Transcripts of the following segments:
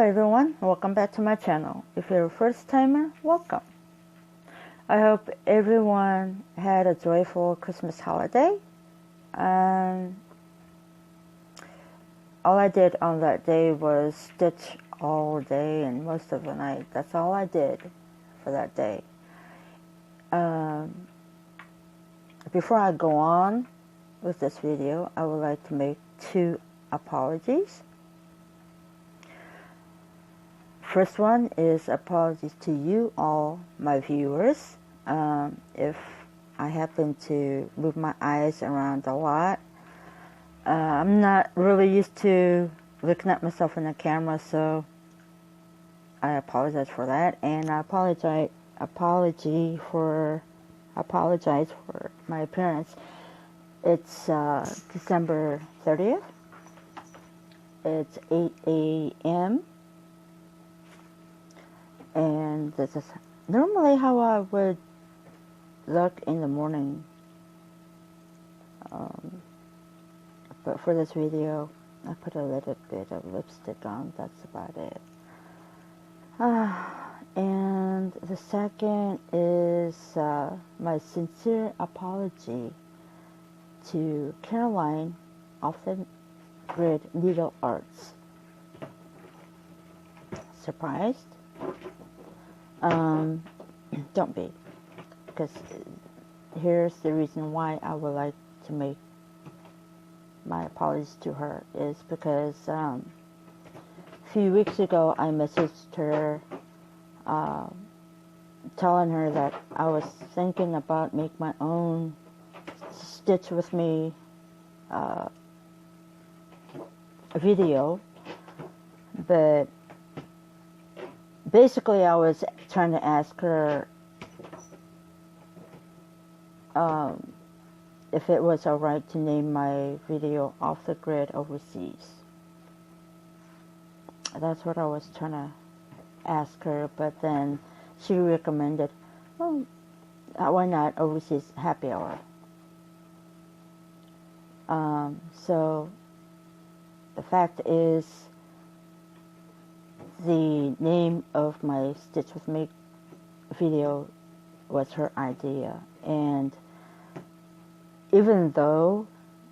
Hi everyone, welcome back to my channel. If you're a first timer, welcome. I hope everyone had a joyful Christmas holiday. All I did on that day was stitch all day and most of the night. That's all I did for that day. Before I go on with this video, I would like to make 2 apologies. First one is apologies to you all, my viewers. If I happen to move my eyes around a lot, I'm not really used to looking at myself in the camera, so I apologize for that, and I apologize for my appearance. It's December 30th. It's 8 a.m. and this is normally how I would look in the morning, but for this video I put a little bit of lipstick on. That's about it. And the second is my sincere apology to Caroline of the Grid Needle Arts. Surprised? Don't be, because here's the reason why I would like to make my apologies to her, is because a few weeks ago I messaged her telling her that I was thinking about make my own Stitch with Me video, but basically I was trying to ask her if it was alright to name my video Off the Grid Overseas. That's what I was trying to ask her, but then she recommended, well, why not Overseas Happy Hour? So the fact is, the name of my Stitch with Me video was her idea, and even though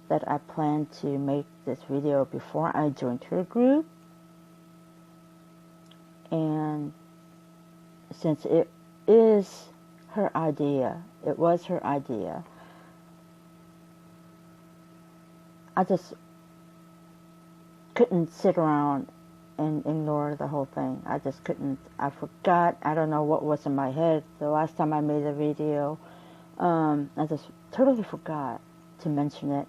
that I planned to make this video before I joined her group, and since it is her idea, it was her idea, I just couldn't sit around and ignore the whole thing. I just couldn't. I forgot. I don't know what was in my head the last time I made a video. I just totally forgot to mention it.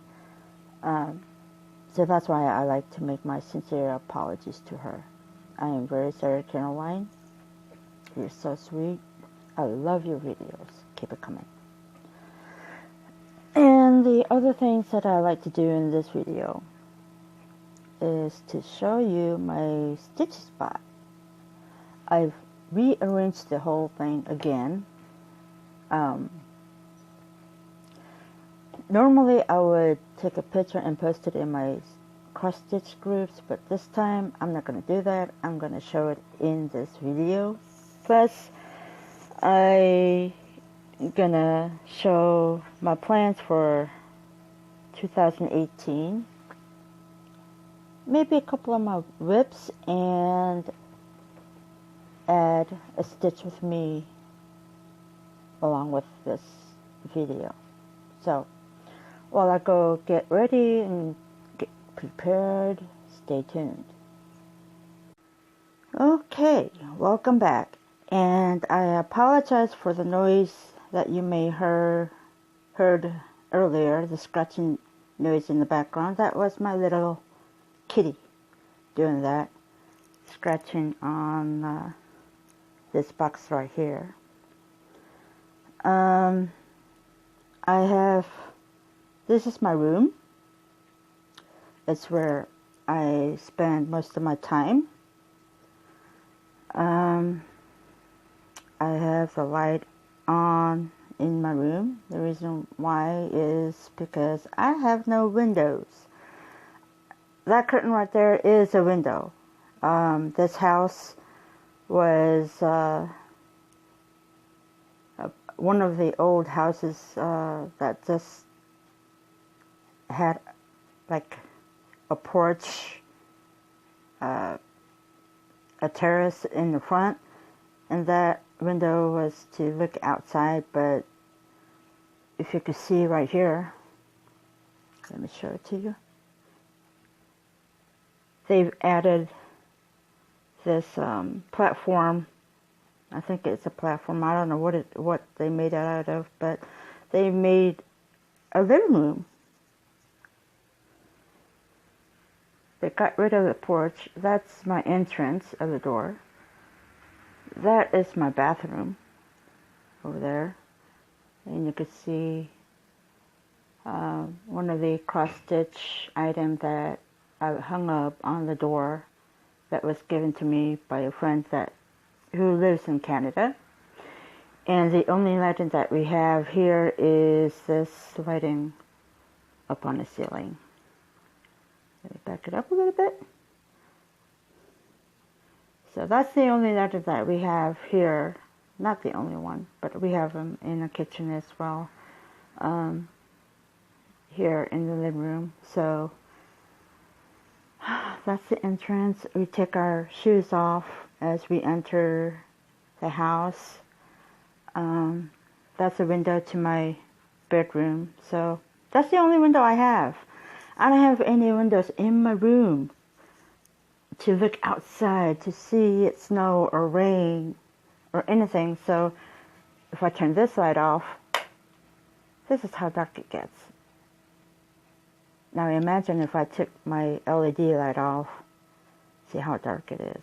So that's why I like to make my sincere apologies to her. I am very sorry, Caroline. You're so sweet. I love your videos. Keep it coming. And the other things that I like to do in this video is to show you my stitch spot. I've rearranged the whole thing again. Normally I would take a picture and post it in my cross stitch groups, but this time I'm not going to do that. I'm going to show it in this video. Plus I'm going to show my plans for 2018. Maybe a couple of my whips, and add a Stitch with Me along with this video. So while I go get ready and get prepared, stay tuned. Okay, welcome back, and I apologize for the noise that you may heard earlier, the scratching noise in the background. That was my little kitty doing that, scratching on this box right here. This is my room. It's where I spend most of my time. I have the light on in my room. The reason why is because I have no windows. That curtain right there is a window. This house was one of the old houses that just had like a porch, a terrace in the front, and that window was to look outside. But if you could see right here, let me show it to you. They've added this platform. I think it's a platform. I don't know what they made that out of, but they made a living room. They got rid of the porch. That's my entrance of the door. That is my bathroom over there. And you can see one of the cross-stitch items that I hung up on the door that was given to me by a friend who lives in Canada. And the only lighting that we have here is this lighting up on the ceiling. Let me back it up a little bit. So that's the only lighting that we have here. Not the only one, but we have them in the kitchen as well. Here in the living room. So that's the entrance. We take our shoes off as we enter the house. That's a window to my bedroom. So that's the only window I have. I don't have any windows in my room to look outside to see it snow or rain or anything. So if I turn this light off, this is how dark it gets. Now imagine if I took my LED light off. See how dark it is.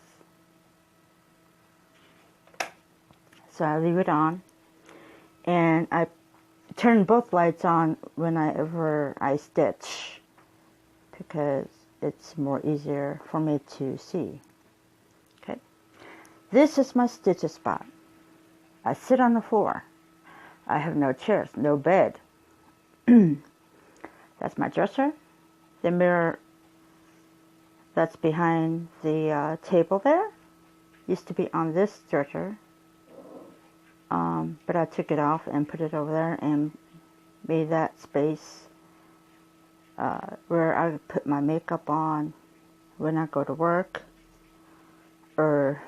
So I leave it on, and I turn both lights on whenever I stitch, because it's more easier for me to see. Okay, this is my stitch spot. I sit on the floor. I have no chairs, no bed. That's my dresser. The mirror that's behind the table there used to be on this dresser. But I took it off and put it over there and made that space where I put my makeup on when I go to work or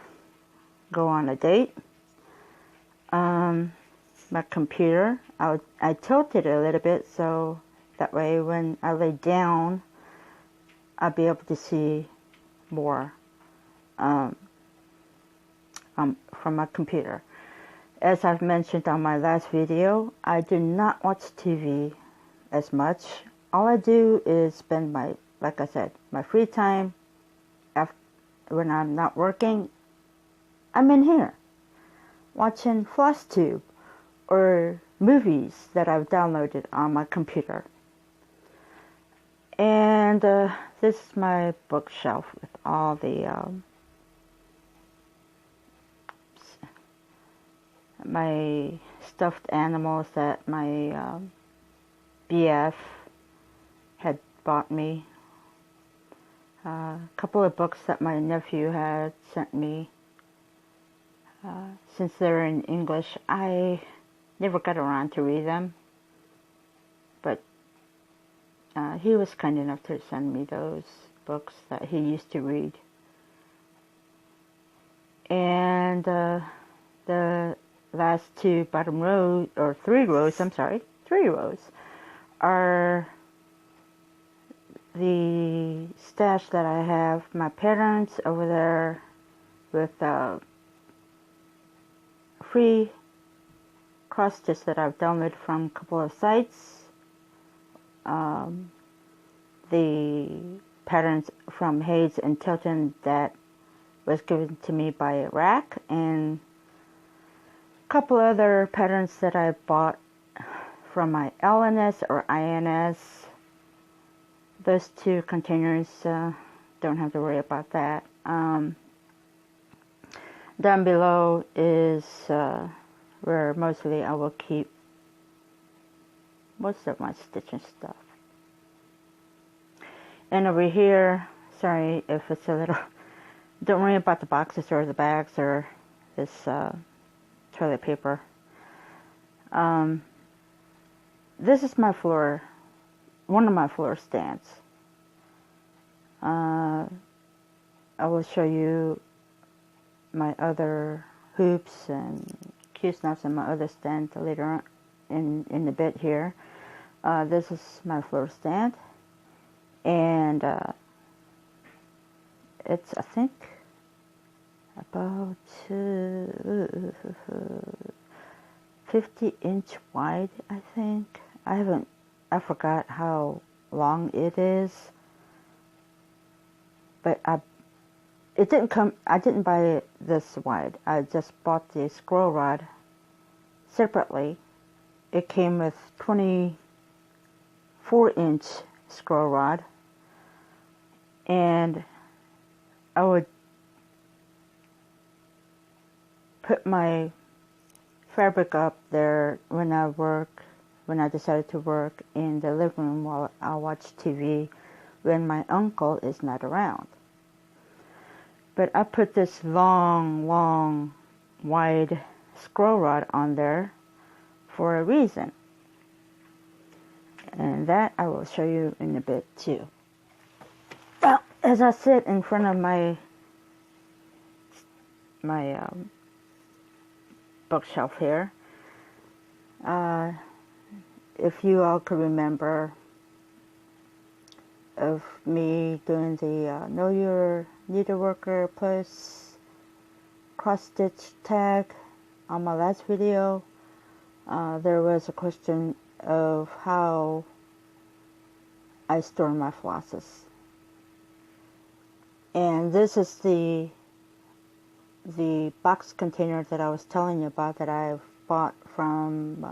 go on a date. My computer, I tilted it a little bit so that way when I lay down, I'll be able to see more from my computer. As I've mentioned on my last video, I do not watch TV as much. All I do is spend like I said, my free time when I'm not working. I'm in here watching Flosstube or movies that I've downloaded on my computer. And this is my bookshelf with all the my stuffed animals that my BF had bought me. A couple of books that my nephew had sent me. Since they're in English, I never got around to read them. But he was kind enough to send me those books that he used to read. And the last two bottom rows, or three rows are the stash that I have. My parents over there with free cross stitch that I've downloaded from a couple of sites. The patterns from Hayes and Tilton that was given to me by Rack, and a couple other patterns that I bought from my LNS or INS. Those two containers, don't have to worry about that. Down below is where mostly I will keep most of my stitching stuff. And over here, sorry if it's a little Don't worry about the boxes or the bags or this toilet paper. This is my floor, one of my floor stands. I will show you my other hoops and Q-snaps and my other stand later on in a bit here. This is my floor stand, and it's, I think, about 50-inch wide, I think. I forgot how long it is, but I didn't buy it this wide. I just bought the scroll rod separately. It came with 24-inch scroll rod, and I would put my fabric up there when I decided to work in the living room while I watch TV when my uncle is not around. But I put this long, wide scroll rod on there for a reason. And that I will show you in a bit too. Well, as I sit in front of my bookshelf here, if you all could remember of me doing the Know Your Needleworker plus cross stitch tag on my last video, there was a question of how I store my flosses. And this is the box container that I was telling you about that I've bought from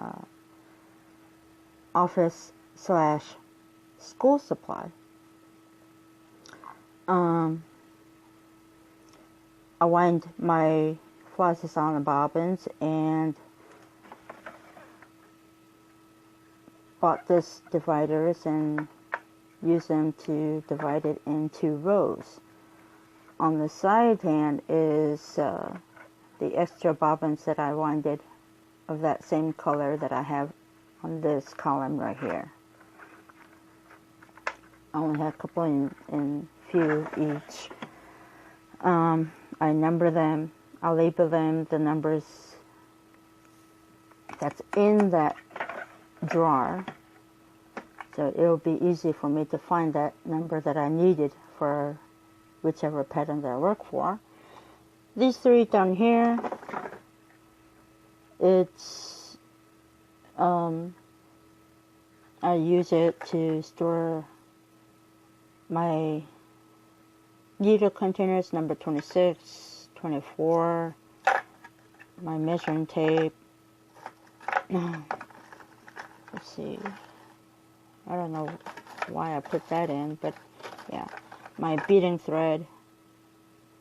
office/school supply. I wind my flosses on the bobbins and bought this dividers and use them to divide it into rows. On the side hand is the extra bobbins that I winded of that same color that I have on this column right here. I only have a couple in few each. I number them, I label them, the numbers that's in that drawer, so it'll be easy for me to find that number that I needed for whichever pattern that I work for. These three down here, it's I use it to store my needle containers, number 26, 24, my measuring tape. Let's see, I don't know why I put that in, but yeah, my beading thread,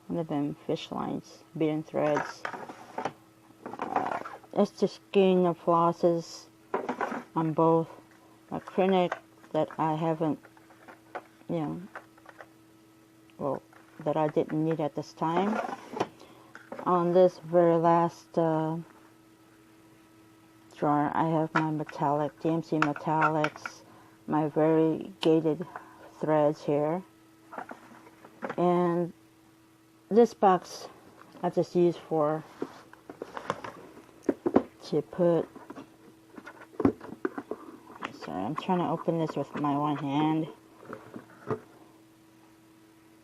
one of them fish lines, beading threads, extra skein of flosses on both acrylic that I haven't, that I didn't need at this time. On this very last drawer, I have my metallic, DMC metallics, my variegated threads here. And this box I just use to put, sorry, I'm trying to open this with my one hand,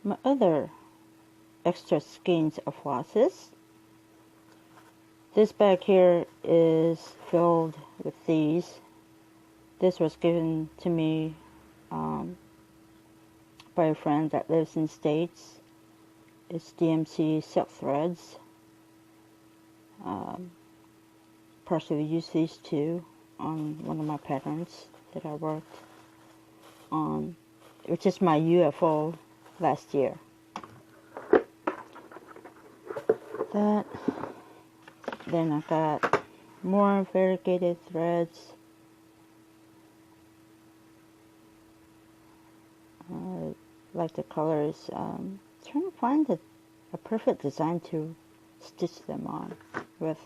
my other extra skeins of flosses. This bag here is filled with these. This was given to me by a friend that lives in the States. It's DMC silk threads. Partially used these two on one of my patterns that I worked on, which is my UFO last year. That. Then I got more variegated threads. I like the colors. Trying to find a perfect design to stitch them on with.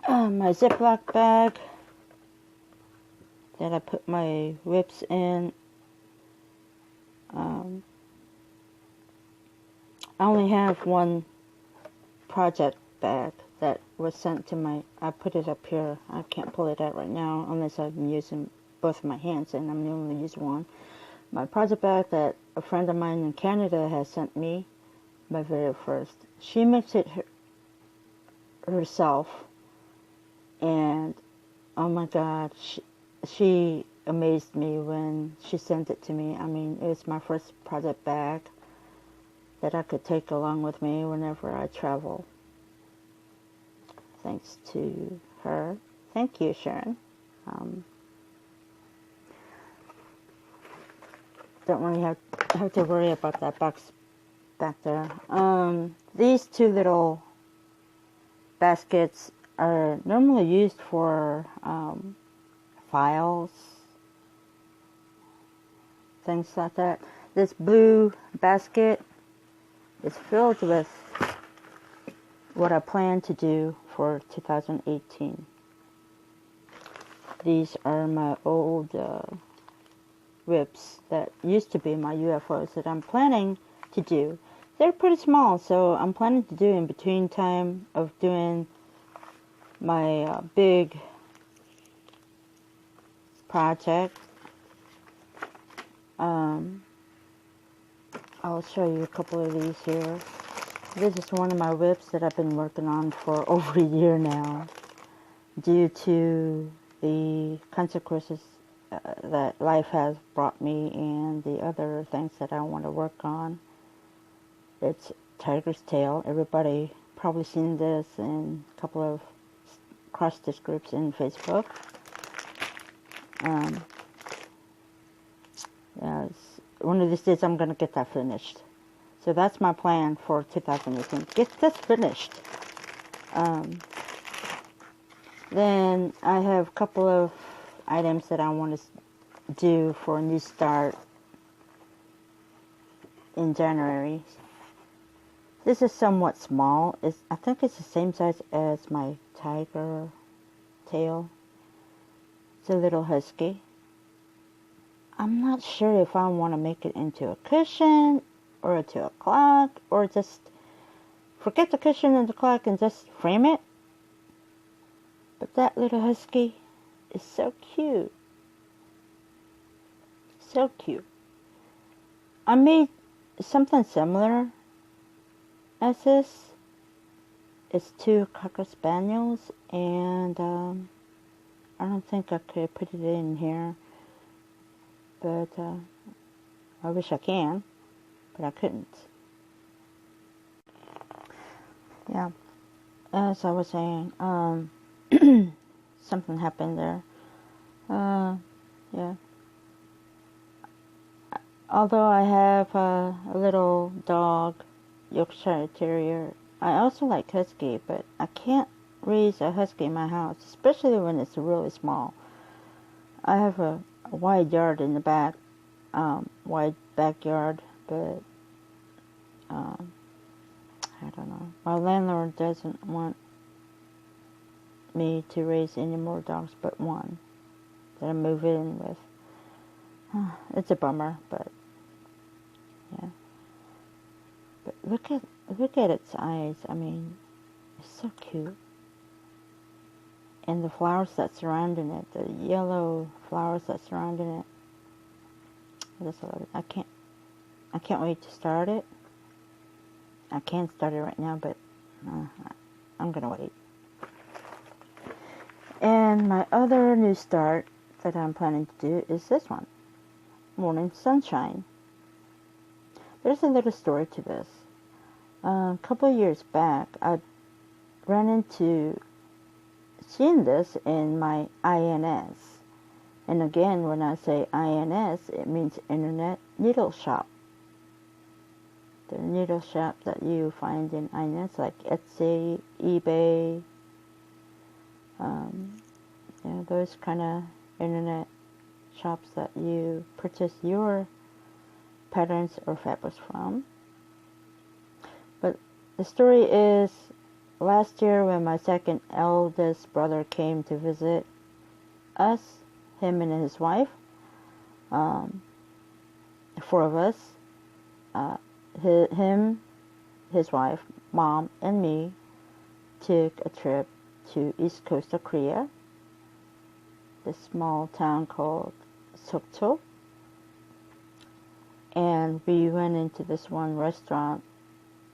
My Ziploc bag that I put my whips in. I only have one project bag that was sent to my, I put it up here. I can't pull it out right now unless I'm using both of my hands, and I'm only using one. My project bag that a friend of mine in Canada has sent me, my very first. She makes it herself, and oh my God, she amazed me when she sent it to me. I mean, it was my first project bag that I could take along with me whenever I travel. Thanks to her. Thank you, Sharon. Don't really have to worry about that box back there. These two little baskets are normally used for files, things like that. This blue basket is filled with what I plan to do for 2018. These are my old whips that used to be my UFOs that I'm planning to do. They're pretty small, so I'm planning to do in between time of doing my big project. I'll show you a couple of these here. This is one of my whips that I've been working on for over a year now, due to the consequences that life has brought me and the other things that I want to work on. It's tiger's tail. Everybody probably seen this in a couple of cross-stitch groups in Facebook. One of these days I'm going to get that finished. So that's my plan for 2018. Get this finished. Then I have a couple of items that I want to do for a new start in January. This is somewhat small. I think it's the same size as my tiger tail. It's a little husky. I'm not sure if I want to make it into a cushion or into a clock, or just forget the cushion and the clock and just frame it. But that little husky is so cute. So cute. I made something similar as this. It's two Cocker Spaniels, and I don't think I could put it in here, but I wish I can, but I couldn't. Yeah, as I was saying, something happened there. Yeah. Although I have a little dog, Yorkshire Terrier, I also like Husky, but I can't raise a Husky in my house, especially when it's really small. I have a wide yard in the back, wide backyard, but I don't know. My landlord doesn't want me to raise any more dogs but one that I move in with. It's a bummer, but yeah. But look at its eyes. I mean, it's so cute. And the flowers that surrounding it, the yellow flowers that surrounding it. I just love it. I can't wait to start it. I can't start it right now, but I'm gonna wait. And my other new start that I'm planning to do is this one, Morning Sunshine. There's a little story to this. A couple of years back, I ran into seeing this in my INS. And again, when I say INS, it means Internet Needle Shop. The needle shop that you find in INS, like Etsy, eBay, those kind of internet shops that you purchase your patterns or fabrics from. The story is, last year when my second eldest brother came to visit us, him and his wife, 4 of us, him, his wife, mom, and me took a trip to east coast of Korea, this small town called Sokcho, and we went into this one restaurant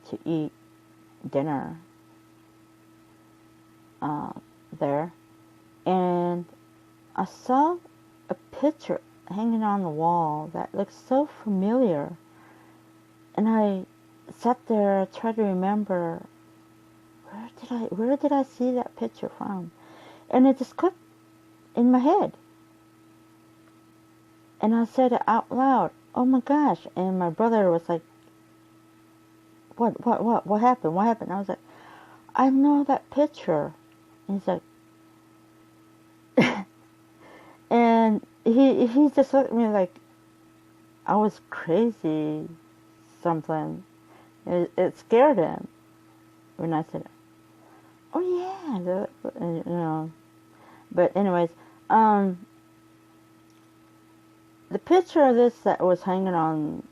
to eat dinner there, and I saw a picture hanging on the wall that looked so familiar, and I sat there, tried to remember, where did I see that picture from? And it just clicked in my head. And I said it out loud, oh my gosh. And my brother was like, what happened? What happened? I was like, I know that picture. And he's like, and he just looked at me like I was crazy, something. It scared him when I said, oh yeah, you know. But anyways, the picture of this that was hanging on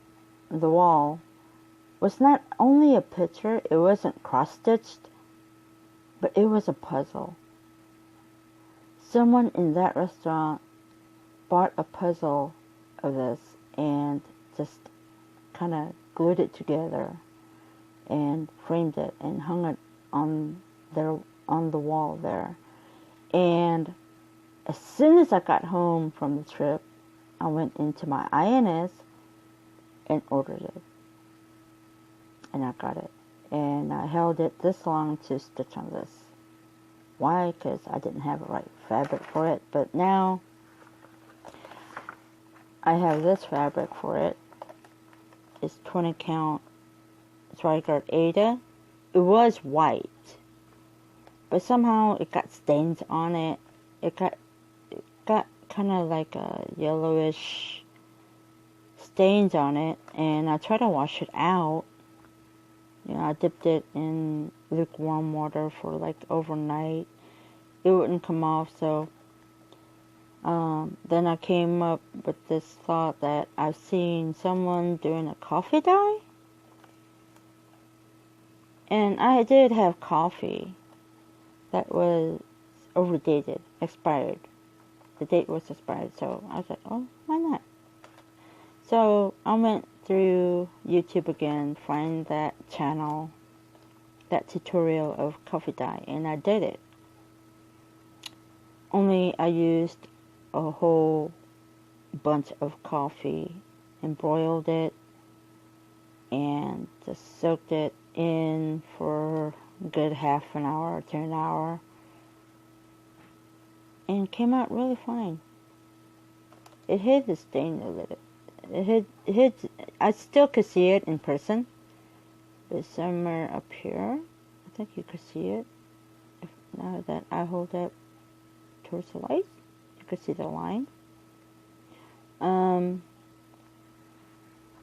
the wall was not only a picture, it wasn't cross-stitched, but it was a puzzle. Someone in that restaurant bought a puzzle of this and just kind of glued it together and framed it and hung it on the wall there. And as soon as I got home from the trip, I went into my INS and ordered it. And I got it. And I held it this long to stitch on this. Why? Because I didn't have the right fabric for it. But now I have this fabric for it. It's 20 count Tricart Ada. It was white, but somehow it got stains on it. It got kind of like a yellowish stains on it, and I tried to wash it out. You know, I dipped it in lukewarm water for like overnight. It wouldn't come off, so then I came up with this thought that I've seen someone doing a coffee dye. And I did have coffee that was overdated, expired. The date was expired, so I was like, oh, why not? So I went through YouTube again, find that channel, that tutorial of coffee dye, and I did it. Only I used a whole bunch of coffee and boiled it and just soaked it in for a good half an hour to an hour, and came out really fine. It hid the stain a little. It hid. I still could see it in person. It's somewhere up here. I think you could see it. Now that I hold it towards the light, you could see the line.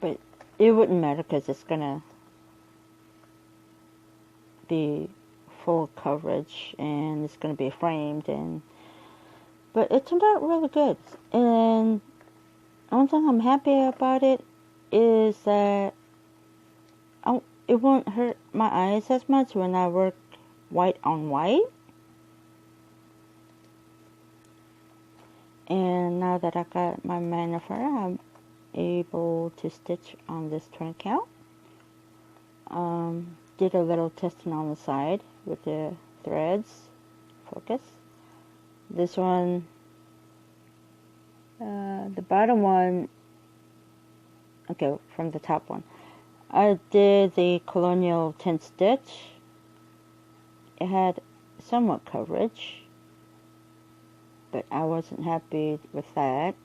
But it wouldn't matter because it's gonna be full coverage and it's gonna be framed, but it turned out really good. And one thing I'm happy about it is that it won't hurt my eyes as much when I work white on white. And now that I got my Manor, I'm able to stitch on this 20 count. Did a little testing on the side with the threads. Focus. This one, the bottom one, okay, from the top one. I did the Colonial 10 stitch. It had somewhat coverage, but I wasn't happy with that.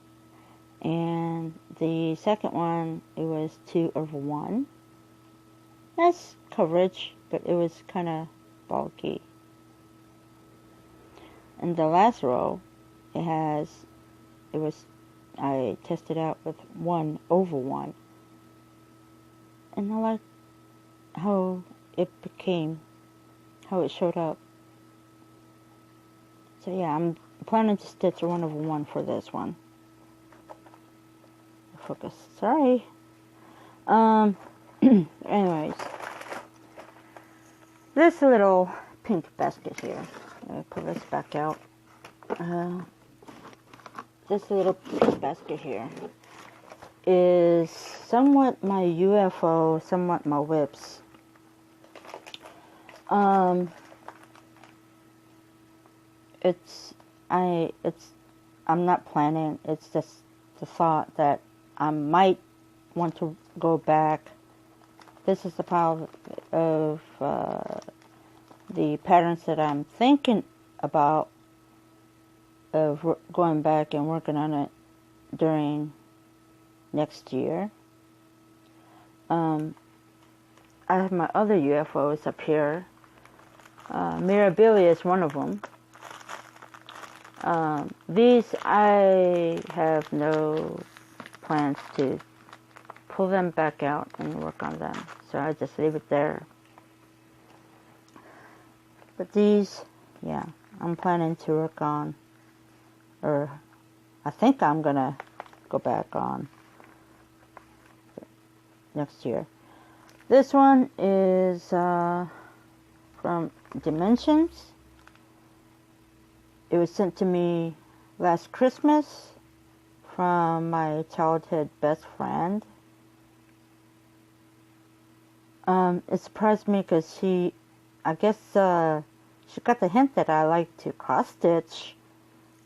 And the second one, it was 2/1. That's coverage, but it was kind of bulky. And the last row, I tested out with 1/1. And I like how it became, how it showed up. So yeah, I'm planning to stitch 1 over 1 for this one. Focus, sorry. Anyways, this little pink basket here, let me pull this back out. This little pink basket here is somewhat my UFO, somewhat my whips. I'm not planning. It's just the thought that I might want to go back. This is the pile of the patterns that I'm thinking about of going back and working on it during next year. I have my other UFOs up here. Mirabilia is one of them. These I have no plans to pull them back out and work on them, so I just leave it there. But these, yeah, I'm planning to work on, or I think I'm gonna go back on next year. This one is from Dimensions. It was sent to me last Christmas from my childhood best friend. It surprised me because I guess she got the hint that I like to cross stitch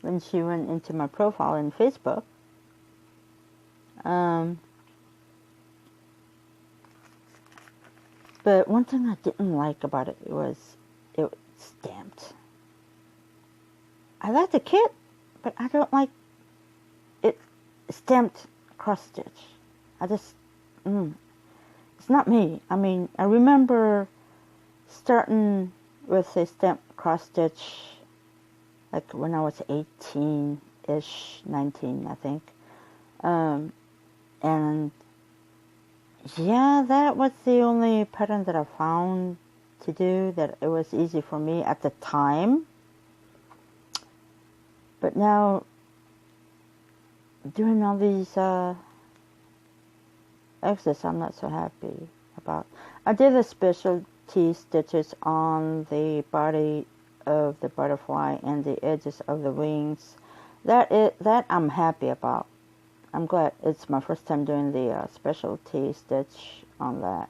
when she went into my profile in Facebook. But one thing I didn't like about it was it was stamped. I like the kit, but I don't like it stamped cross stitch. I just, it's not me. I mean, I remember starting with a stamped cross stitch like when I was 18-ish, 19, I think. And yeah, that was the only pattern that I found to do that it was easy for me at the time. But now, doing all these exits, I'm not so happy about. I did the specialty stitches on the body of the butterfly and the edges of the wings. That I'm happy about. I'm glad it's my first time doing the specialty stitch on that.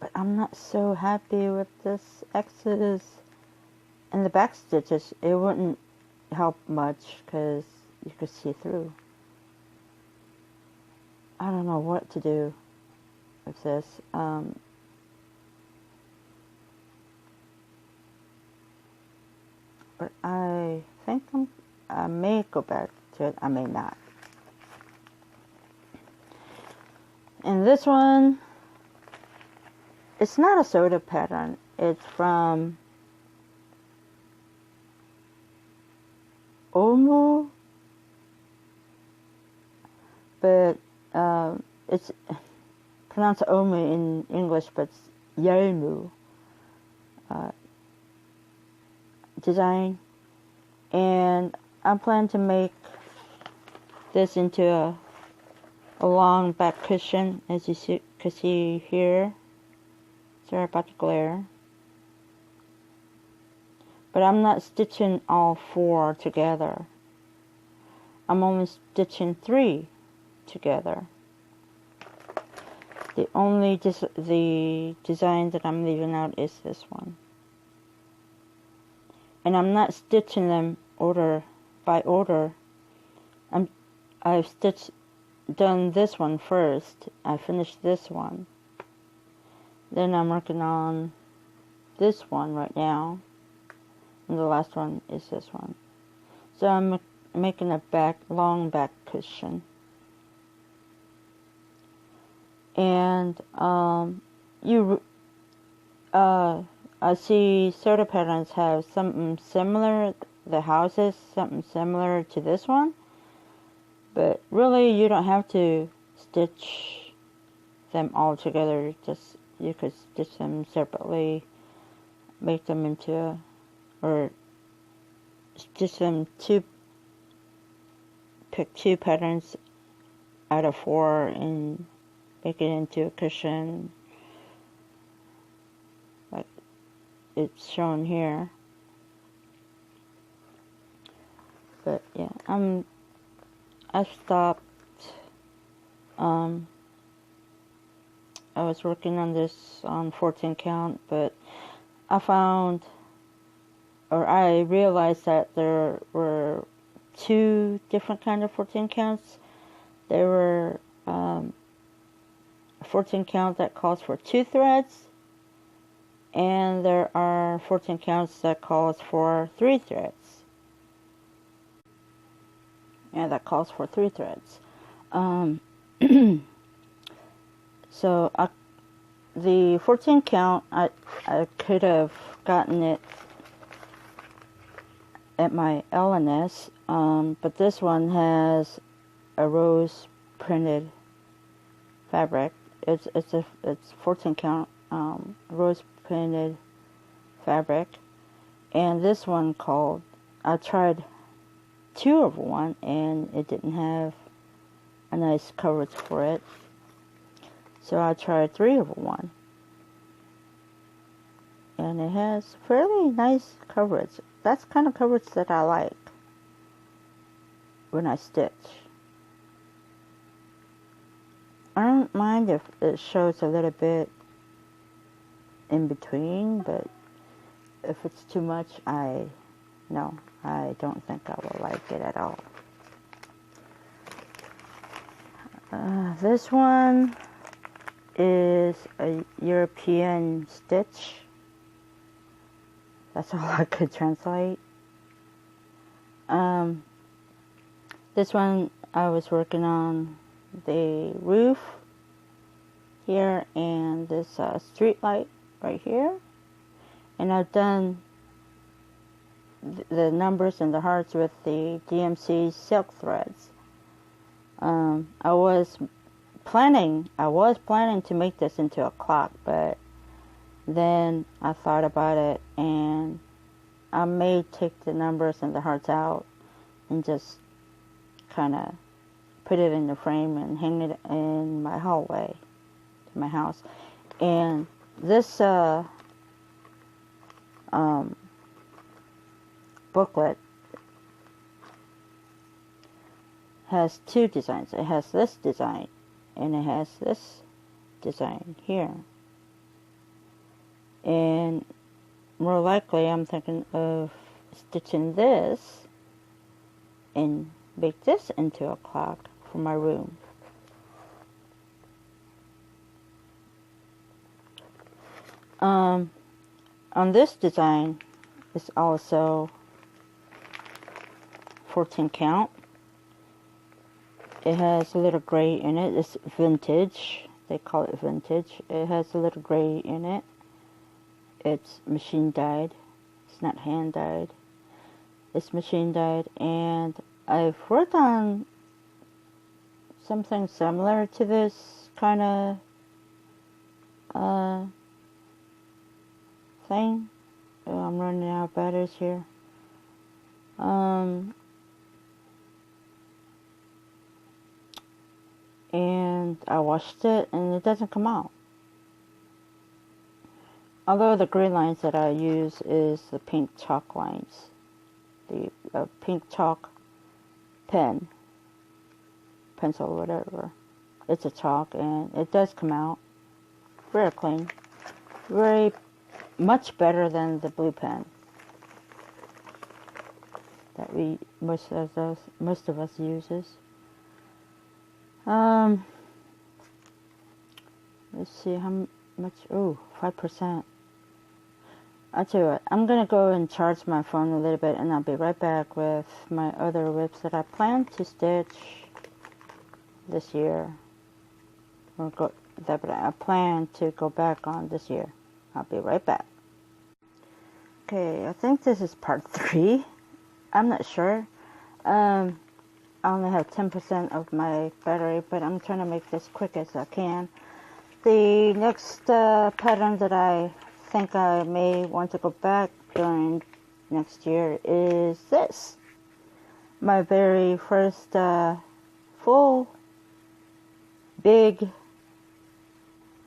But I'm not so happy with this X's and the back stitches. It wouldn't help much because you could see through. I don't know what to do with this. But I think I may go back to it. I may not. And this one, it's not a soda pattern. It's from Omu, but it's pronounced Omu in English, but it's Yelmu design. And I plan to make this into a long back cushion, as you can see here. Sorry about the glare. But I'm not stitching all 4 together. I'm only stitching 3 together. The only the design that I'm leaving out is this one. And I'm not stitching them order by order. I've done this one first. I finished this one. Then I'm working on this one right now. And the last one is this one. So I'm making a long back cushion. And I see soda patterns have something similar. The houses, something similar to this one. But really, you don't have to stitch them all together. Just you could stitch them separately, make them into, or stitch them pick 2 patterns out of 4 and make it into a cushion, like it's shown here. But yeah, I stopped. I was working on this on 14 count, but I found, or I realized that there were 2 different kind of 14 counts. There were 14 count that calls for 2 threads, and there are 14 counts that calls for 3 threads. Yeah, that calls for 3 threads. So the 14 count, I could have gotten it at my L&S, but this one has a rose printed fabric. It's 14 count rose printed fabric, and this one I tried 2 of one, and it didn't have a nice coverage for it. So I tried 3 of one, and it has fairly nice coverage. That's the kind of coverage that I like when I stitch. I don't mind if it shows a little bit in between, but if it's too much, I don't think I will like it at all. This one is a European stitch. That's all I could translate. This one I was working on the roof here and this street light right here, and I've done the numbers and the hearts with the DMC silk threads. I was planning to make this into a clock, but then I thought about it, and I may take the numbers and the hearts out and just kind of put it in the frame and hang it in my hallway to my house. And this booklet has 2 designs. It has this design, and it has this design here. And more likely I'm thinking of stitching this and make this into a clock for my room. On this design is also 14 count. It has a little gray in it. It's vintage. They call it vintage. It has a little gray in it. It's machine dyed. It's not hand dyed. It's machine dyed, and I've worked on something similar to this kind of thing. Oh, I'm running out of batteries here. And I washed it, and it doesn't come out. Although the green lines that I use is the pink chalk lines, the pink chalk pencil, whatever. It's a chalk, and it does come out very clean, very much better than the blue pen that most of us uses. Let's see how much. Oh, 5%. I'll tell you what, I'm going to go and charge my phone a little bit, and I'll be right back with my other whips that I plan to stitch this year. That I plan to go back on this year. I'll be right back. Okay, I think this is part 3. I'm not sure. I only have 10% of my battery, but I'm trying to make this quick as I can. The next pattern that I think I may want to go back during next year is this. My very first full big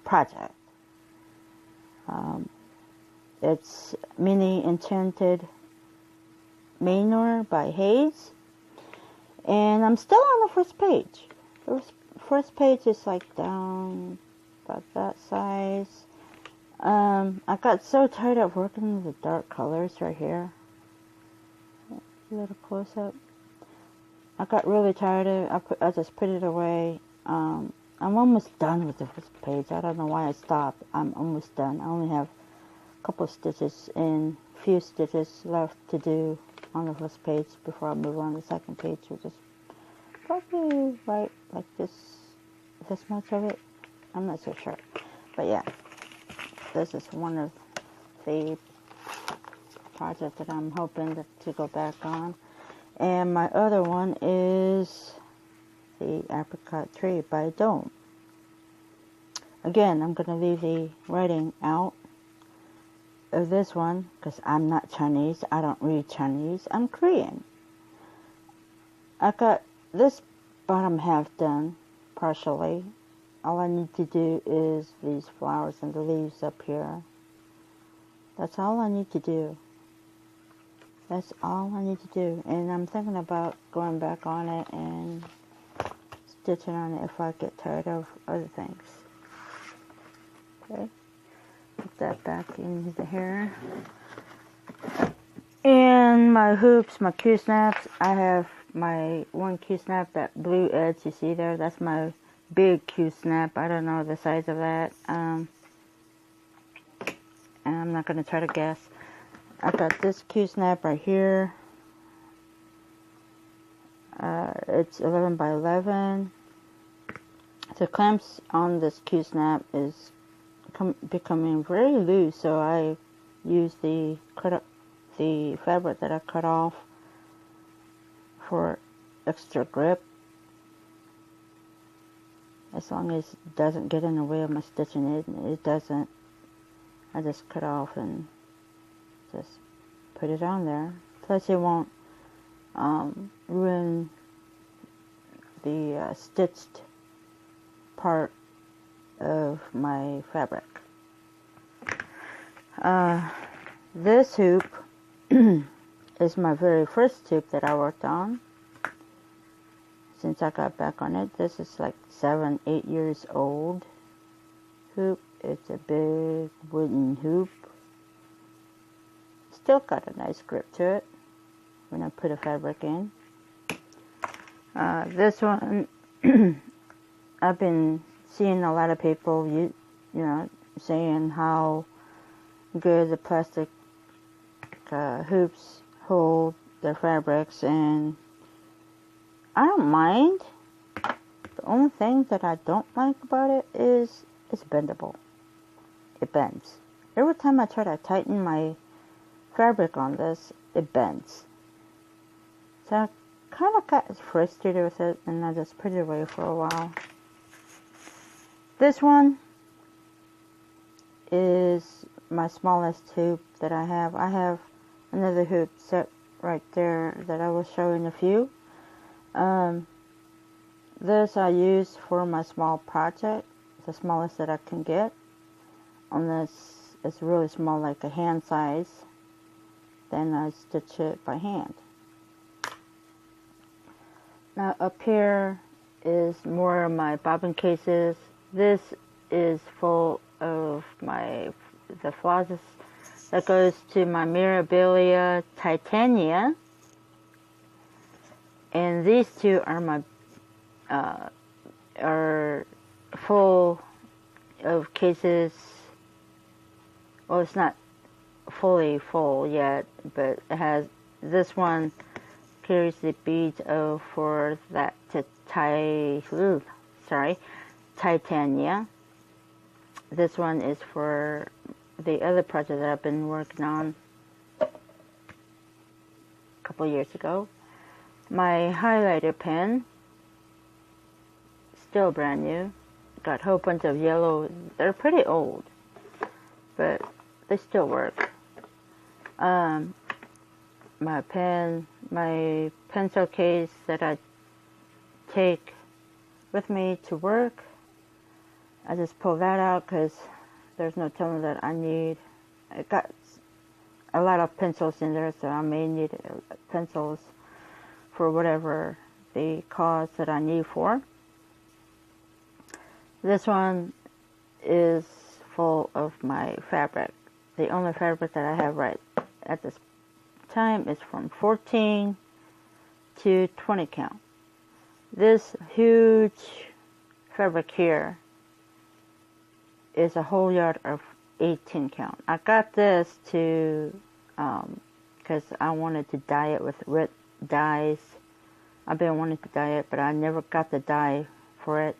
project. It's Mini Enchanted Manor by Hayes. And I'm still on the first page. The first page is like down about that size. I got so tired of working with the dark colors right here. A little close up. I got really tired of it. I just put it away. I'm almost done with the first page. I don't know why I stopped. I'm almost done. I only have a couple of stitches and few stitches left to do on the first page before I move on to the second page, which is probably right like this much of it. I'm not so sure. But yeah, this is one of the projects that I'm hoping to go back on. And my other one is the Apricot Tree by Dome. Again, I'm going to leave the writing out of this one because I'm not Chinese. I don't read Chinese. I'm Korean. I got this bottom half done partially. All I need to do is these flowers and the leaves up here. That's all I need to do. That's all I need to do. And I'm thinking about going back on it and stitching on it if I get tired of other things. Okay. Put that back into here. And my hoops, my Q-snaps. I have my one Q-snap, that blue edge you see there. That's my big Q-snap. I don't know the size of that. And I'm not going to try to guess. I got this Q-snap right here. It's 11 by 11. The clamps on this Q-snap is becoming very loose, so I use the fabric that I cut off for extra grip. As long as it doesn't get in the way of my stitching it doesn't. I just cut off and just put it on there. Plus it won't ruin the stitched part of my fabric. This hoop is my very first hoop that I worked on since I got back on it. This is like 7-8 years old hoop. It's a big wooden hoop. Still got a nice grip to it when I put a fabric in. This one I've been seeing a lot of people you know saying how good the plastic hoops hold their fabrics, and I don't mind. The only thing that I don't like about it is it's bendable. It bends. Every time I try to tighten my fabric on this, it bends. So I kind of got frustrated with it, and I just put it away for a while. This one is my smallest hoop that I have. I have another hoop set right there that I will show in a few. This I use for my small project, the smallest that I can get. On this, it's really small, like a hand size. Then I stitch it by hand. Now up here is more of my bobbin cases. This is full of the flosses that goes to my Mirabilia Titania. And these two are my are full of cases. Well, it's not fully full yet, but it has, this one carries the beads for that Titania. This one is for the other project that I've been working on a couple years ago. My highlighter pen, still brand new. got a whole bunch of yellow. They're pretty old, but they still work. My pencil case that I take with me to work, I just pull that out because there's no telling that I need. I got a lot of pencils in there, so I may need pencils for whatever the cause that I need for. This one is full of my fabric. The only fabric that I have right at this time is from 14 to 20 count. This huge fabric here is a whole yard of 18 count. I got this to because I wanted to dye it with red dyes. I've been wanting to dye it, but I never got the dye for it.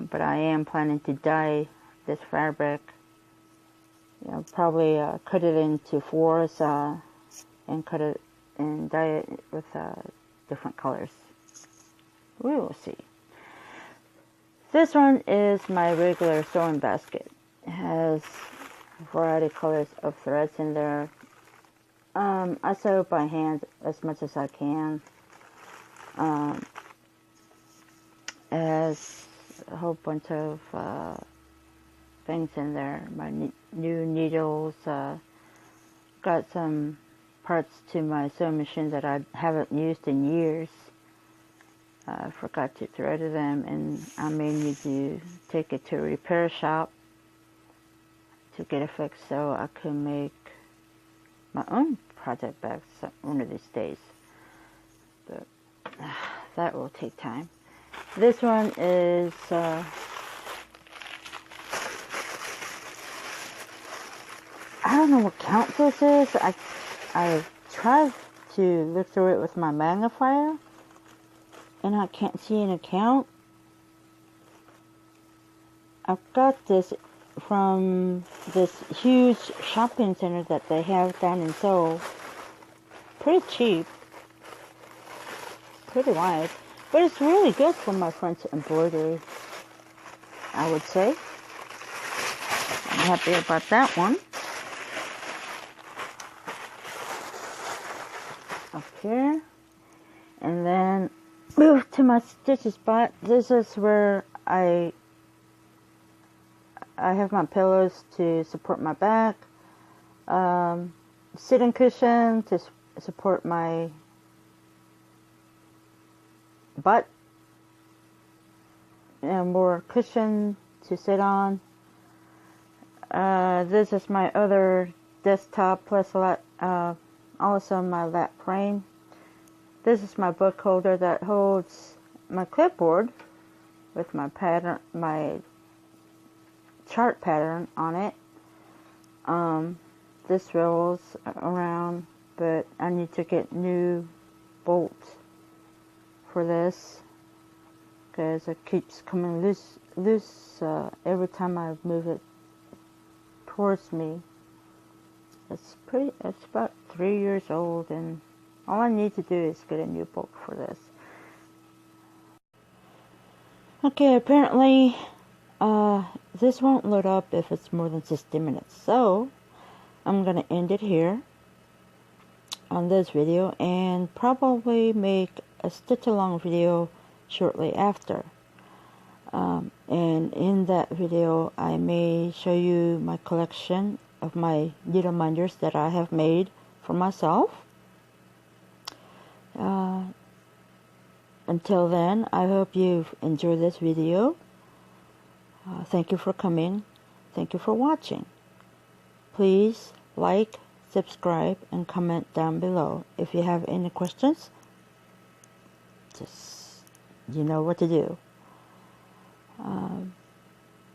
But I am planning to dye this fabric. You know, probably cut it into fours and cut it and dye it with different colors. We will see. This one is my regular sewing basket. It has a variety of colors of threads in there. I sew by hand as much as I can. It has a whole bunch of things in there. My new needles. Got some parts to my sewing machine that I haven't used in years. I forgot to thread them, and I may need to take it to a repair shop to get it fixed so I can make my own project bags one of these days. But that will take time. This one is I don't know what count this is. I tried to look through it with my magnifier, and I can't see an account. I've got this from this huge shopping center that they have down in Seoul. Pretty cheap. Pretty wide. But it's really good for my French embroidery, I would say. I'm happy about that one. Up here. And then move to my stitchy spot. This is where I have my pillows to support my back, sitting cushion to support my butt, and more cushion to sit on. This is my other desktop plus also my lap frame. This is my book holder that holds my clipboard with my pattern, my chart pattern on it. This rolls around, but I need to get new bolts for this because it keeps coming loose every time I move it towards me. It's about 3 years old, and all I need to do is get a new bolt for this. Okay, apparently this won't load up if it's more than 60 minutes, so I'm gonna end it here on this video and probably make a stitch along video shortly after. And in that video I may show you my collection of my needle minders that I have made for myself. Until then, I hope you've enjoyed this video. Thank you for coming. Thank you for watching. Please like, subscribe, and comment down below. If you have any questions, just you know what to do.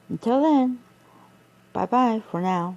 Until then, bye-bye for now.